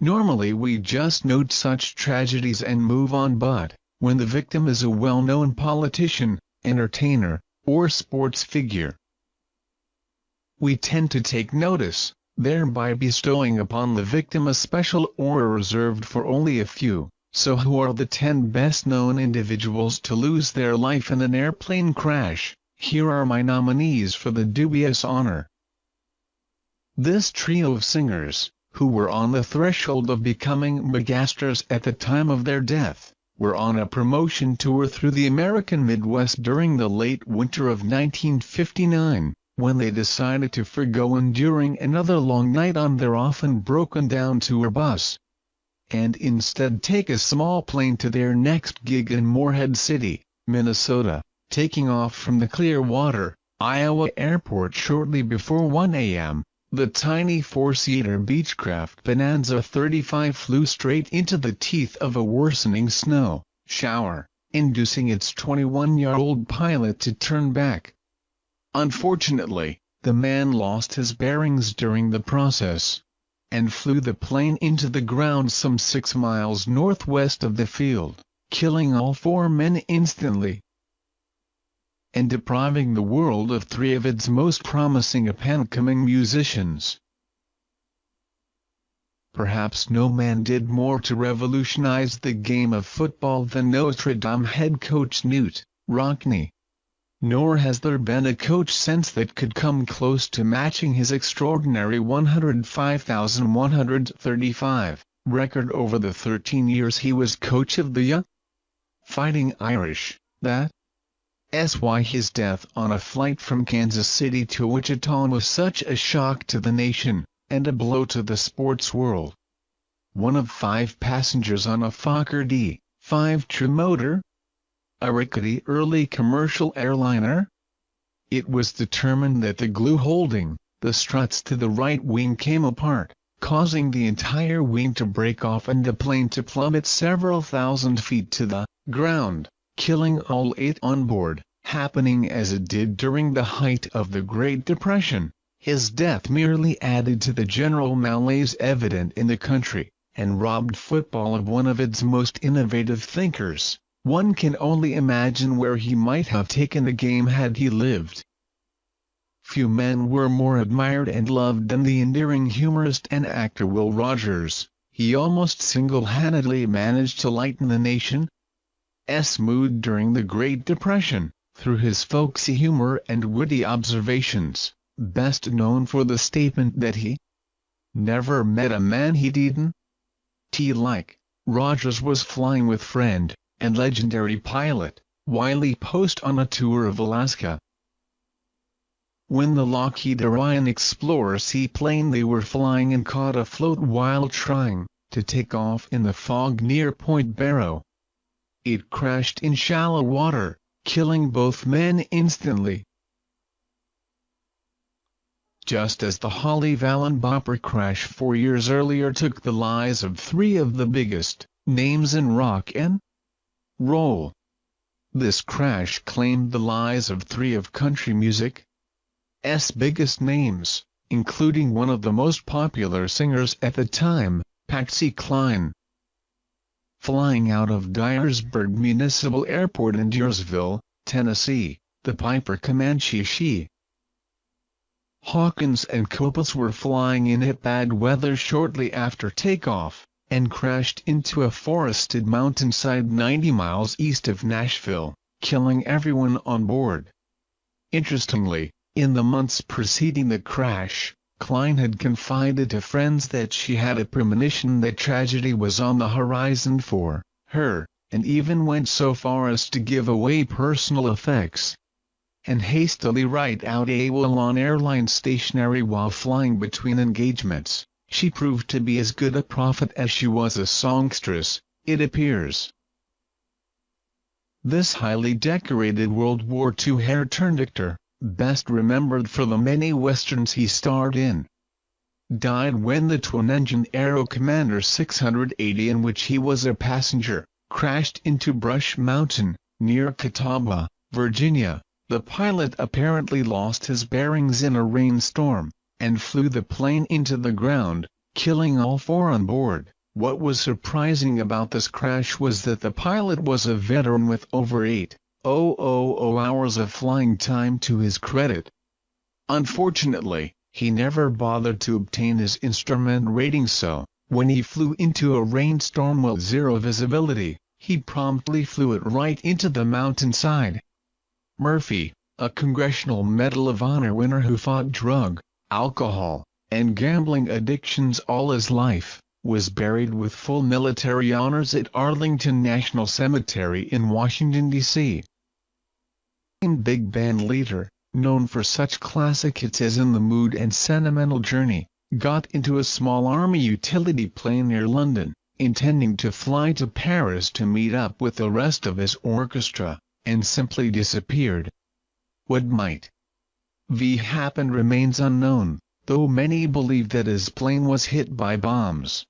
Normally we just note such tragedies and move on, but when the victim is a well-known politician, entertainer, or sports figure, we tend to take notice, thereby bestowing upon the victim a special aura reserved for only a few. So who are the 10 best-known individuals to lose their life in an airplane crash? Here are my nominees for the dubious honor. This trio of singers, who were on the threshold of becoming megastars at the time of their death, were on a promotion tour through the American Midwest during the late winter of 1959, when they decided to forgo enduring another long night on their often broken-down tour bus, and instead take a small plane to their next gig in Morehead City, Minnesota, taking off from the Clearwater, Iowa airport shortly before 1 a.m. The tiny four-seater Beechcraft Bonanza 35 flew straight into the teeth of a worsening snow shower, inducing its 21-year-old pilot to turn back. Unfortunately, the man lost his bearings during the process, and flew the plane into the ground some 6 miles northwest of the field, killing all 4 men instantly, and depriving the world of 3 of its most promising up-and-coming musicians. Perhaps no man did more to revolutionize the game of football than Notre Dame head coach Knute Rockne. Nor has there been a coach since that could come close to matching his extraordinary 105,135 record over the 13 years he was coach of the Fighting Irish. That's why his death on a flight from Kansas City to Wichita was such a shock to the nation, and a blow to the sports world. One of 5 passengers on a Fokker D-5 trimotor, a rickety early commercial airliner. It was determined that the glue holding the struts to the right wing came apart, causing the entire wing to break off and the plane to plummet several thousand feet to the ground, killing all 8 on board, happening as it did during the height of the Great Depression. His death merely added to the general malaise evident in the country, and robbed football of one of its most innovative thinkers. One can only imagine where he might have taken the game had he lived. Few men were more admired and loved than the endearing humorist and actor Will Rogers. He almost single-handedly managed to lighten the nation's mood during the Great Depression, through his folksy humor and witty observations, best known for the statement that he never met a man he didn't like. Rogers was flying with friend and legendary pilot Wiley Post on a tour of Alaska, when the Lockheed Orion Explorer seaplane they were flying in caught afloat while trying to take off in the fog near Point Barrow. It crashed in shallow water, killing both men instantly. Just as the Holly Valens Bopper crash 4 years earlier took the lives of 3 of the biggest names in rock and roll, this crash claimed the lives of 3 of country music's biggest names, including one of the most popular singers at the time, Patsy Cline. Flying out of Dyersburg Municipal Airport in Dyersville, Tennessee, the Piper Comanche Hawkins and Copas were flying in at bad weather shortly after takeoff, and crashed into a forested mountainside 90 miles east of Nashville, killing everyone on board. Interestingly, in the months preceding the crash, Cline had confided to friends that she had a premonition that tragedy was on the horizon for her, and even went so far as to give away personal effects and hastily write out AWOL on airline stationery while flying between engagements. She proved to be as good a prophet as she was a songstress, it appears. This highly decorated World War II hair-turned actor, best remembered for the many westerns he starred in, died when the twin-engine Aero Commander 680 in which he was a passenger, crashed into Brush Mountain, near Catawba, Virginia. The pilot apparently lost his bearings in a rainstorm, and flew the plane into the ground, killing all four on board. What was surprising about this crash was that the pilot was a veteran with over 8,000 hours of flying time to his credit. Unfortunately, he never bothered to obtain his instrument rating, so when he flew into a rainstorm with zero visibility, he promptly flew it right into the mountainside. Murphy, a Congressional Medal of Honor winner who fought drug, alcohol, and gambling addictions all his life, was buried with full military honors at Arlington National Cemetery in Washington, D.C. Big band leader, known for such classic hits as In the Mood and Sentimental Journey, got into a small army utility plane near London, intending to fly to Paris to meet up with the rest of his orchestra, and simply disappeared. What might have happened remains unknown, though many believe that his plane was hit by bombs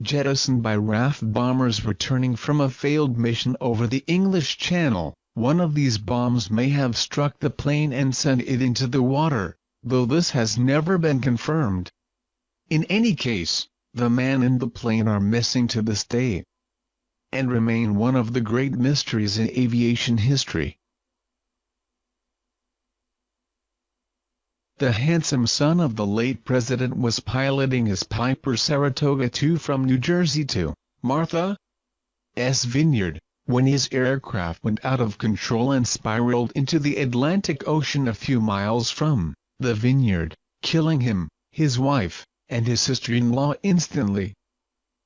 jettisoned by RAF bombers returning from a failed mission over the English Channel. One of these bombs may have struck the plane and sent it into the water, though this has never been confirmed. In any case, the man and the plane are missing to this day, and remain one of the great mysteries in aviation history. The handsome son of the late president was piloting his Piper Saratoga II from New Jersey to Martha's Vineyard, when his aircraft went out of control and spiraled into the Atlantic Ocean a few miles from the vineyard, killing him, his wife, and his sister-in-law instantly.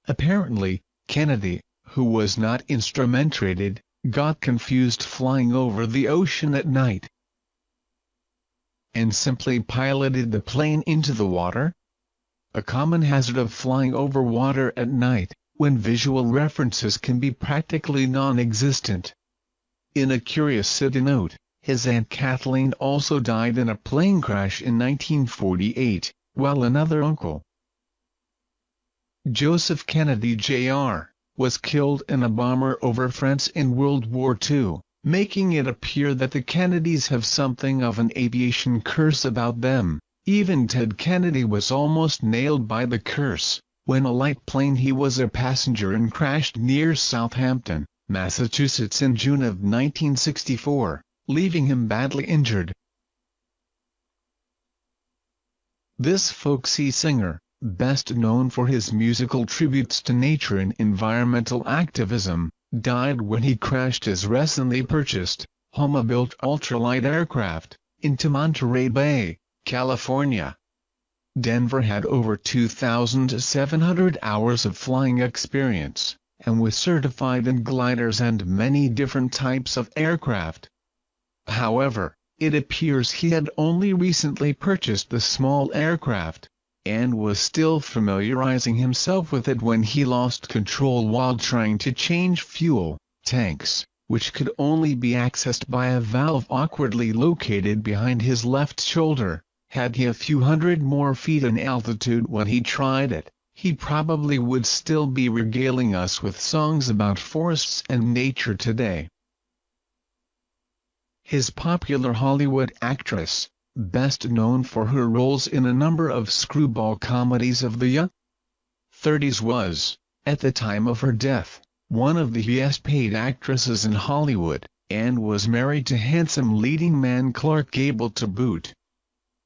Apparently, Kennedy, who was not instrumentated, got confused flying over the ocean at night, and simply piloted the plane into the water. A common hazard of flying over water at night, when visual references can be practically non-existent. In a curious side note, his Aunt Kathleen also died in a plane crash in 1948, while another uncle, Joseph Kennedy Jr., was killed in a bomber over France in World War II, making it appear that the Kennedys have something of an aviation curse about them. Even Ted Kennedy was almost nailed by the curse, when a light plane he was a passenger in crashed near Southampton, Massachusetts in June of 1964, leaving him badly injured. This folksy singer, best known for his musical tributes to nature and environmental activism, died when he crashed his recently purchased, Homa-built ultralight aircraft into Monterey Bay, California. Denver had over 2,700 hours of flying experience, and was certified in gliders and many different types of aircraft. However, it appears he had only recently purchased the small aircraft, and was still familiarizing himself with it when he lost control while trying to change fuel tanks, which could only be accessed by a valve awkwardly located behind his left shoulder. Had he a few hundred more feet in altitude when he tried it, he probably would still be regaling us with songs about forests and nature today. His popular Hollywood actress, best known for her roles in a number of screwball comedies of the 30s, was, at the time of her death, one of the highest-paid actresses in Hollywood, and was married to handsome leading man Clark Gable to boot.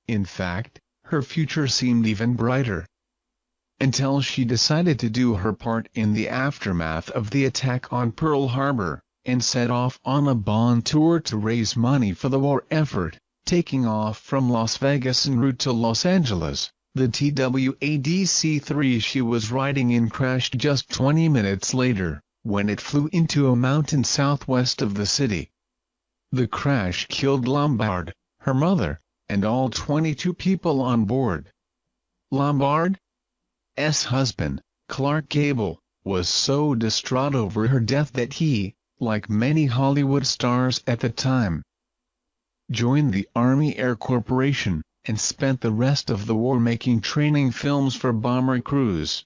In fact, her future seemed even brighter, until she decided to do her part in the aftermath of the attack on Pearl Harbor, and set off on a Bond tour to raise money for the war effort. Taking off from Las Vegas en route to Los Angeles, the TWA-DC-3 she was riding in crashed just 20 minutes later, when it flew into a mountain southwest of the city. The crash killed Lombard, her mother, and all 22 people on board. Lombard's husband, Clark Gable, was so distraught over her death that he, like many Hollywood stars at the time, joined the Army Air Corporation, and spent the rest of the war making training films for bomber crews.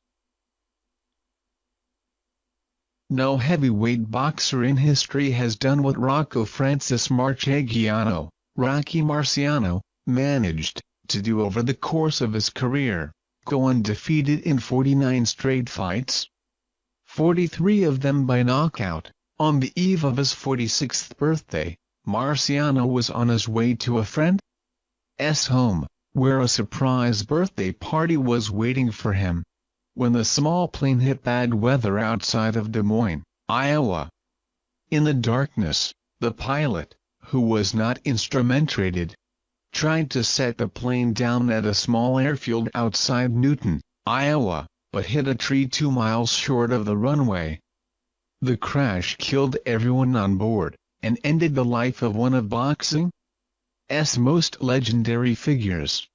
No heavyweight boxer in history has done what Rocco Francis Rocky Marciano, managed to do over the course of his career. go undefeated in 49 straight fights, 43 of them by knockout. On the eve of his 46th birthday, Marciano was on his way to a friend's home, where a surprise birthday party was waiting for him, when the small plane hit bad weather outside of Des Moines, Iowa. In the darkness, the pilot, who was not instrumentated, tried to set the plane down at a small airfield outside Newton, Iowa, but hit a tree 2 miles short of the runway. The crash killed everyone on board, and ended the life of one of boxing's most legendary figures.